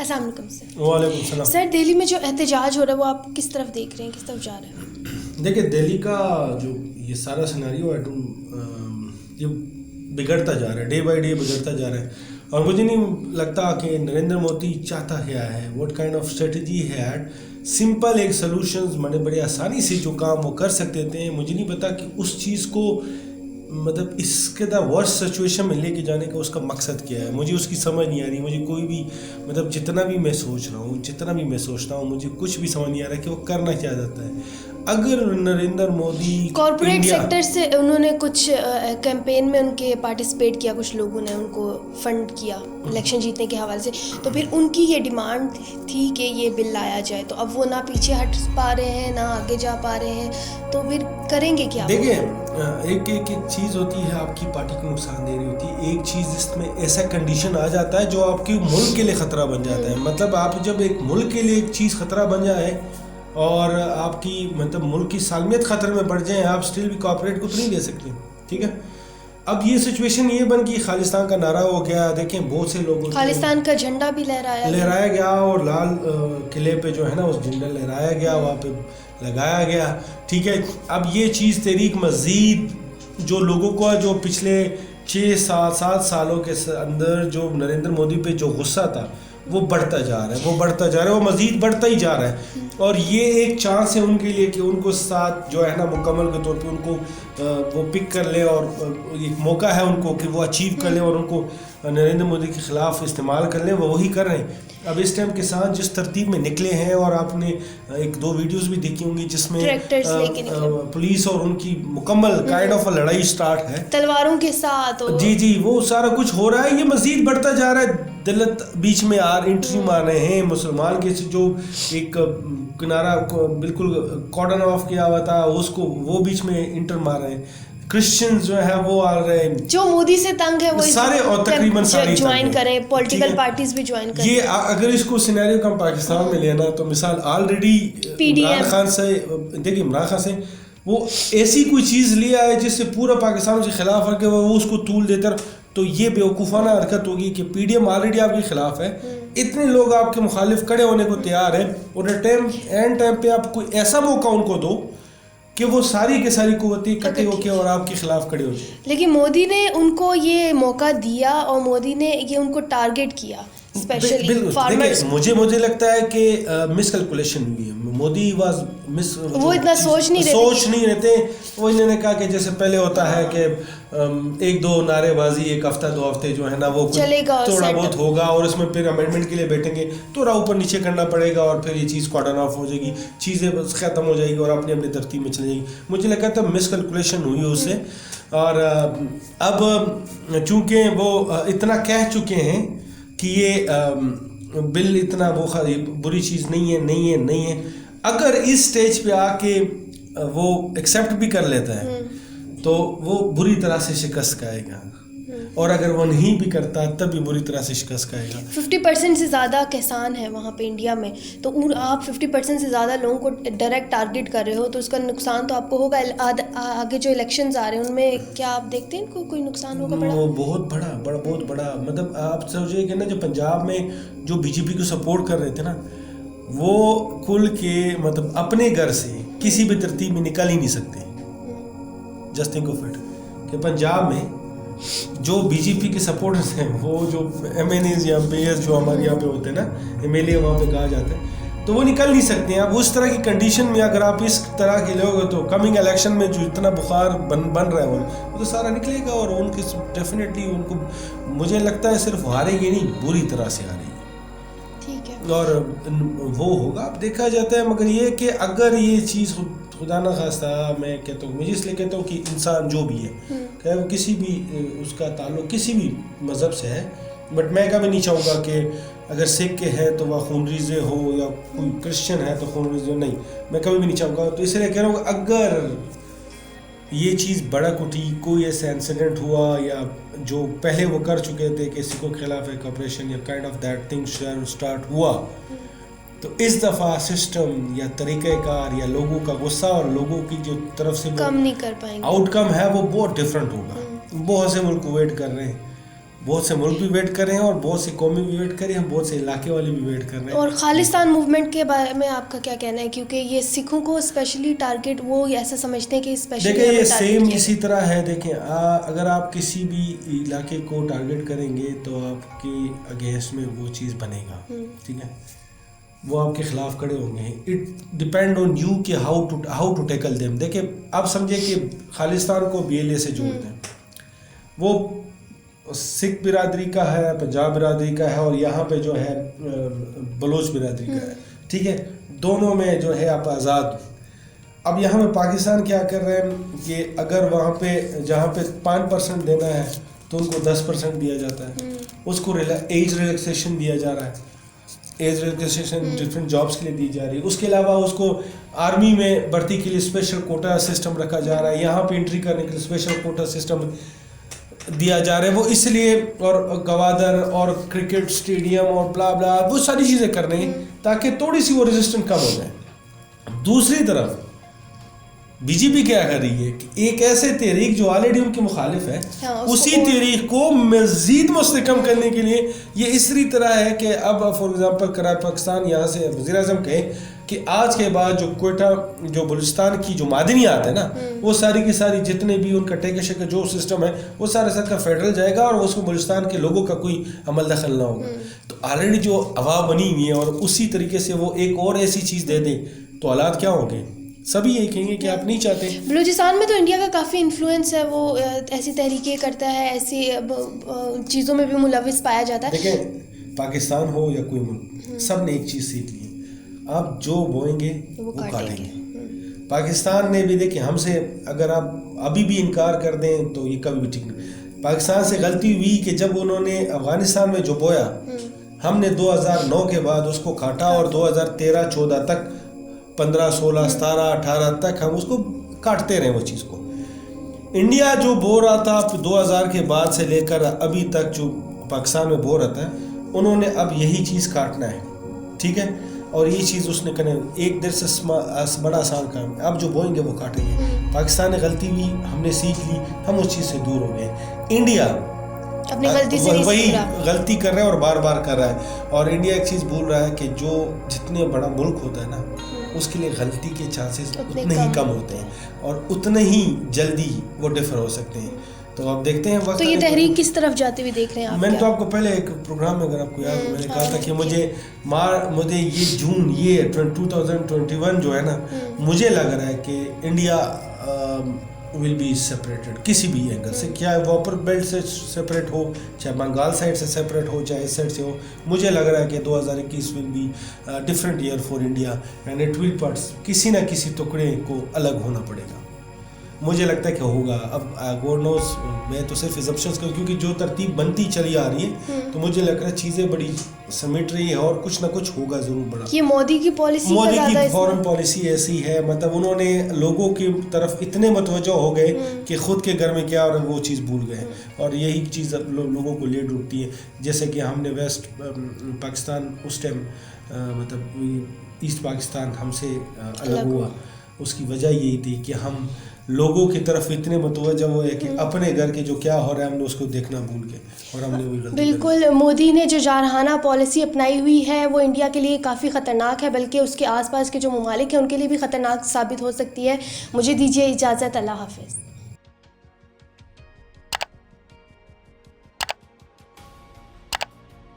السلام علیکم سر. وعلیکم السلام. سر دہلی میں جو احتجاج ہو رہا ہے وہ آپ کس طرف دیکھ رہے ہیں, کس طرف جا رہے ہیں؟ دیکھیں دہلی کا جو یہ سارا سیناریو ہے یہ بگڑتا جا رہا ہے, ڈے بائی ڈے بگڑتا جا رہا ہے, اور مجھے نہیں لگتا کہ نریندر مودی چاہتا کیا ہے, what kind of strategy had. Simple ایک سلوشنز بڑے آسانی سے جو کام وہ کر سکتے تھے, مجھے نہیں پتا کہ اس چیز کو مطلب اس کے دا ورسٹ سچویشن میں لے کے جانے کا اس کا مقصد کیا ہے. مجھے اس کی سمجھ نہیں آ رہی. مجھے کوئی بھی مطلب جتنا بھی میں سوچ رہا ہوں, جتنا بھی میں سوچتا ہوں, مجھے کچھ بھی سمجھ نہیں آ رہا کہ وہ کرنا کیا چاہتا ہے. اگر نریندر مودی کارپوریٹ سیکٹر سے انہوں نے کچھ کیمپین میں ان کے پارٹیسپیٹ کیا, کچھ لوگوں نے ان کو فنڈ کیا الیکشن جیتنے کے حوالے سے, تو پھر ان کی یہ ڈیمانڈ تھی کہ یہ بل لایا جائے, تو اب وہ نہ پیچھے ہٹ پا رہے ہیں نہ آگے جا پا رہے ہیں, تو پھر کریں گے کیا؟ دیکھیں ایک چیز ہوتی ہے آپ کی پارٹی کو نقصان دے رہی ہوتی ہے, ایک چیز جس میں ایسا کنڈیشن آ جاتا ہے جو آپ کے ملک کے لیے خطرہ بن جاتا ہے. مطلب آپ جب ایک ملک کے لیے ایک چیز خطرہ بن جائے اور آپ کی مطلب ملک کی سالمیت خطرے میں پڑ جائیں, آپ اسٹل بھی کوآپریٹ کو تو نہیں دے سکتے. ٹھیک ہے, اب یہ سچویشن یہ بن گئی, خالصتان کا نعرہ ہو گیا. دیکھیں بہت سے لوگ خالصتان کا جھنڈا بھی لہرایا گیا, اور لال قلعے پہ جو ہے نا اس جھنڈا لہرایا گیا, وہاں پہ لگایا گیا. ٹھیک ہے, اب یہ چیز تحریک مزید جو لوگوں کو جو پچھلے 6-7 سالوں کے اندر جو نریندر مودی پہ جو غصہ تھا وہ بڑھتا جا رہا ہے, وہ مزید بڑھتا ہی جا رہا ہے. اور یہ ایک چانس ہے ان کے لیے کہ ان کو ساتھ جو ہے نا مکمل کے طور پہ ان کو وہ پک کر لے, اور ایک موقع ہے ان کو کہ وہ اچیو کر لیں اور ان کو نریندر مودی کے خلاف استعمال کر لیں. وہ وہی کر رہے ہیں اب اس ٹائم. کسان جس ترتیب میں نکلے ہیں, اور آپ نے 1-2 ویڈیوز بھی دیکھی ہوں گی جس میں پولیس اور ان کی مکمل کائنڈ آف لڑائی سٹارٹ ہے تلواروں کے ساتھ. جی وہ سارا کچھ ہو رہا ہے, یہ مزید بڑھتا جا رہا ہے. دلت بیچ میں انٹری مار رہے ہیں, مسلمان کے جو ایک کنارہ بالکل کارڈن آف کیا ہوا تھا اس کو وہ بیچ میں انٹر مار رہے ہیں. کرسچن جو ہے وہ آ رہے ہیں, جو مودی سے تنگ ہے وہ سارے اور تقریباً سارے جوائن کریں, پولیٹیکل پارٹیز بھی جوائن کریں. یہ اگر اس کو سینیریو کا پاکستان میں لینا تو مثال آلریڈی عمران خان سے, دیکھیے عمران خان سے وہ ایسی کوئی چیز لیا ہے جس سے پورا پاکستان کے خلاف ہے کہ وہ اس کو طول دیتا, تو یہ بیوقوفانہ حرکت ہوگی کہ پی ڈی ایم آلریڈی آپ کے خلاف ہے, اتنے لوگ آپ کے مخالف کھڑے ہونے کو تیار ہیں, اور اینڈ ٹائم پہ آپ کوئی ایسا موقع ان کو دو کہ وہ ساری کی ساری قوتیں اکٹھی ہو کے اور آپ کے خلاف کھڑے ہو جائیں. لیکن مودی نے ان کو یہ موقع دیا اور مودی نے یہ ان کو ٹارگٹ کیا اسپیشلی فارمرز. مجھے لگتا ہے کہ مس کیلکولیشن ہوئی ہے. مودی وہ اتنا سوچ نہیں رہتے. وہ انہوں نے کہا کہ جیسے پہلے ہوتا ہے کہ 1-2 نعرے بازی 1 ہفتہ 2 ہفتے جو ہے نا وہ تھوڑا بہت ہوگا, اور اس میں پھر امینڈمنٹ کے لیے بیٹھیں گے, تھوڑا اوپر نیچے کرنا پڑے گا, اور پھر یہ چیز کارڈن آف ہو جائے گی, چیزیں بس ختم ہو جائے گی اور اپنی ترتیب میں چلے جائے گی. مجھے لگا تھا مس کیلکولیشن ہوئی اس سے, اور اب چونکہ وہ اتنا کہہ چکے ہیں کہ یہ بل اتنا وہ بری چیز نہیں ہے, اگر اس سٹیج پہ آ کے وہ ایکسیپٹ بھی کر لیتا ہے تو وہ بری طرح سے شکست کھائے گا, اور اگر وہ نہیں بھی کرتا تب بھی بری طرح سے شکست کھائے گا. 50% سے زیادہ کسان ہے وہاں پہ انڈیا میں, تو آپ 50% سے زیادہ لوگوں کو ڈائریکٹ ٹارگٹ کر رہے ہو, تو اس کا نقصان تو آپ کو ہوگا. آگے جو الیکشنز آ رہے ہیں ان میں کیا آپ دیکھتے ہیں کوئی نقصان ہوگا بڑا؟ وہ بہت بڑا مطلب آپ سمجھے کہ نا جو پنجاب میں جو بی جے پی کو سپورٹ کر رہے تھے نا, وہ کل کے مطلب اپنے گھر سے کسی بھی ترتیب میں نکل ہی نہیں سکتے. جسٹ تھنک آف اٹ کہ پنجاب میں جو بی جے پی کے سپورٹرز ہیں, وہ جو ایم این ایز یا میئرز جو ہمارے یہاں پہ ہوتے ہیں نا, ایم ایل اے وہاں پہ کہا جاتا ہے, تو وہ نکل نہیں سکتے ہیں. اب اس طرح کی کنڈیشن میں اگر آپ اس طرح کے لوگ تو کمنگ الیکشن میں جو اتنا بخار بن رہا ہے وہ تو سارا نکلے گا, اور ان کی ڈیفینیٹلی ان کو مجھے لگتا ہے صرف ہارے گی نہیں, بری طرح سے ہارے گی. ٹھیک ہے, اور وہ ہوگا اب دیکھا جاتا ہے. مگر یہ کہ اگر یہ چیز خدا نہ خواستہ, میں کہتا ہوں, مجھے اس لیے کہتا ہوں کہ انسان جو بھی ہے, کہ وہ کسی بھی اس کا تعلق کسی بھی مذہب سے ہے, بٹ میں کبھی نہیں چاہوں گا کہ اگر سکھ کے ہے تو وہ خونریزے ہو, یا کوئی کرسچن ہے تو خونریزے ہو, نہیں, میں کبھی بھی نہیں چاہوں گا. تو اس لیے کہہ رہا ہوں کہ اگر یہ چیز بڑک اٹھی, کوئی ایسا انسیڈنٹ ہوا یا جو پہلے وہ کر چکے تھے کہ سکھوں کے خلاف ایک آپریشن یا kind of that thing start ہوا, تو اس دفعہ سسٹم یا طریقہ کار یا لوگوں کا غصہ اور لوگوں کی جو طرف سے کم نہیں کر پائیں گے, آؤٹ کم ہے وہ بہت ڈفرینٹ ہوگا. بہت سے ملک ویٹ کر رہے ہیں, بہت سے ملک بھی ویٹ کر رہے ہیں اور بہت سی قومیں بھی ویٹ کر رہے ہیں, بہت سے علاقے والے بھی ویٹ کر رہے ہیں. اور خالصتان موومنٹ کے بارے میں آپ کا کیا کہنا ہے, کیونکہ یہ سکھوں کو اسپیشلی ٹارگیٹ وہ ایسا سمجھتے ہیں کہ اسپیشلی دیکھیں یہ سیم اسی طرح ہے. دیکھیں اگر آپ کسی بھی علاقے کو ٹارگیٹ کریں گے تو آپ کے اگینسٹ میں وہ چیز بنے گا, ٹھیک ہے, وہ آپ کے خلاف کھڑے ہوں گے. اٹ ڈپینڈ آن یو کہ ہاؤ ٹو ٹیکل دیم. دیکھیں آپ سمجھیں کہ خالصتان کو BLA سے جوڑ دیں, وہ سکھ برادری کا ہے, پنجاب برادری کا ہے, اور یہاں پہ جو ہے بلوچ برادری کا ہے, ٹھیک ہے, دونوں میں جو ہے آپ آزاد. اب یہاں پہ پاکستان کیا کر رہے ہیں کہ اگر وہاں پہ جہاں پہ 5% دینا ہے تو ان کو 10% دیا جاتا ہے, اس کو ایج ریلیکسیشن دیا جا رہا ہے, ایج ریلیکسیشن ڈفرینٹ جابس کے لیے دی جا رہی ہے. اس کے علاوہ اس کو آرمی میں بھرتی کے لیے اسپیشل کوٹا سسٹم رکھا جا رہا ہے, یہاں پہ انٹری کرنے کے لیے اسپیشل کوٹا سسٹم دیا جا رہا ہے. وہ اس لیے, اور گوادر اور کرکٹ اسٹیڈیم اور بلا بلا بہت ساری چیزیں کرنے ہیں تاکہ تھوڑی سی وہ ریزسٹنٹ کم ہو جائے. دوسری طرف BJP کیا کر رہی ہے کہ ایک ایسے تحریک جو آلریڈی ان کے مخالف ہے, اسی تحریک کو مزید مستحکم کرنے کے لیے یہ اسی طرح ہے کہ اب فار ایگزامپل کرائے پاکستان یہاں سے وزیر اعظم کہے کہ آج کے بعد جو کوئٹہ جو بلوچستان کی جو معدنیات ہے نا, وہ ساری کی ساری جتنے بھی ان کا ٹیکے شیکے جو سسٹم ہے وہ سارے سر کا فیڈرل جائے گا, اور اس کو بلوچستان کے لوگوں کا کوئی عمل دخل نہ ہوگا. تو آلریڈی جو ہوا بنی ہوئی ہے, اور اسی طریقے سے وہ ایک اور ایسی چیز دے دیں تو حالات کیا ہوں گے, سبھی یہی کہیں گے کہ آپ نہیں چاہتے. بلوچستان میں تو انڈیا کا کافی انفلوئنس ہے, وہ ایسی تحریکیں کرتا ہے, ایسی چیزوں میں بھی ملوث پایا جاتا ہے. دیکھیں پاکستان ہو یا کوئی ملک, سب نے ایک چیز سیکھ لی, آپ جو بوئیں گے وہ کاٹیں گے. پاکستان نے بھی دیکھیں ہم سے اگر آپ ابھی بھی انکار کر دیں تو یہ کبھی بھی ٹھیک نہیں. پاکستان سے غلطی ہوئی کہ جب انہوں نے افغانستان میں جو بویا, ہم نے 2009 کے بعد اس کو کاٹا, اور 2013-14 تک 15, 16, 17, 18 تک ہم اس کو کاٹتے رہے وہ چیز کو. انڈیا جو بو رہا تھا 2000 کے بعد سے لے کر ابھی تک جو پاکستان میں بو رہا تھا, انہوں نے اب یہی چیز کاٹنا ہے, ٹھیک ہے, اور یہ چیز اس نے کرنے ایک دیر سے بڑا آسان کام ہے. اب جو بوئیں گے وہ کاٹیں گے. پاکستان نے غلطی ہوئی, ہم نے سیکھ لی, ہم اس چیز سے دور ہو گئے. انڈیا اپنی غلطی سے وہی غلطی کر رہا ہے اور بار بار کر رہا ہے. اور انڈیا ایک چیز بول رہا ہے کہ جو جتنے بڑا ملک ہوتا ہے نا, اس کے لیے غلطی کے چانسز اتنے ہی کم ہوتے ہیں, اور اتنے ہی جلدی وہ ڈفر ہو سکتے ہیں. تو آپ دیکھتے ہیں وقت. تو یہ تحریک کس طرف جاتے ہوئے دیکھ رہے ہیں آپ؟ میں نے تو آپ کو پہلے ایک پروگرام میں اگر آپ کو یاد, میں نے کہا تھا کہ مجھے یہ جون یہ 2021 جو ہے نا, مجھے لگ رہا ہے کہ انڈیا ول بی سپریٹڈ کسی بھی اینگل سے, کیا وہ اپر بیلٹ سے سپریٹ ہو, چاہے بنگال سائڈ سے سپریٹ ہو, چاہے اس سائڈ سے ہو. مجھے لگ رہا ہے کہ 2021 will be different year for India, and it will parts کسی نہ کسی ٹکڑے کو الگ ہونا پڑے گا. مجھے لگتا ہے کہ ہوگا. اب گوڈ نوز, میں تو صرف ایزمپشنز کروں کیونکہ جو ترتیب بنتی چلی آ رہی ہے, تو مجھے لگ رہا ہے چیزیں بڑی سمیٹ رہی ہے, اور کچھ نہ کچھ ہوگا ضرور بڑا. یہ مودی کی پالیسی, مودی کی فورن پالیسی ایسی ہے, مطلب انہوں نے لوگوں کی طرف اتنے متوجہ ہو گئے کہ خود کے گھر میں کیا اور وہ چیز بھول گئے, اور یہی چیز لوگوں کو لیڈ ہوتی ہے. جیسے کہ ہم نے ویسٹ پاکستان اس ٹائم مطلب ایسٹ پاکستان ہم سے الگ ہوا, اس کی وجہ یہی تھی کہ ہم لوگوں کی طرف اتنے متوجہ ہوئے کہ اپنے گھر کے جو کیا ہو رہا ہے ہم نے اس کو دیکھنا بھول گئے, اور ہم نے وہی غلطی. بالکل, مودی نے جو جارحانہ پالیسی اپنائی ہوئی ہے وہ انڈیا کے لیے کافی خطرناک ہے, بلکہ اس کے آس پاس کے جو ممالک ہیں ان کے لیے بھی خطرناک ثابت ہو سکتی ہے. مجھے دیجیے اجازت, اللہ حافظ.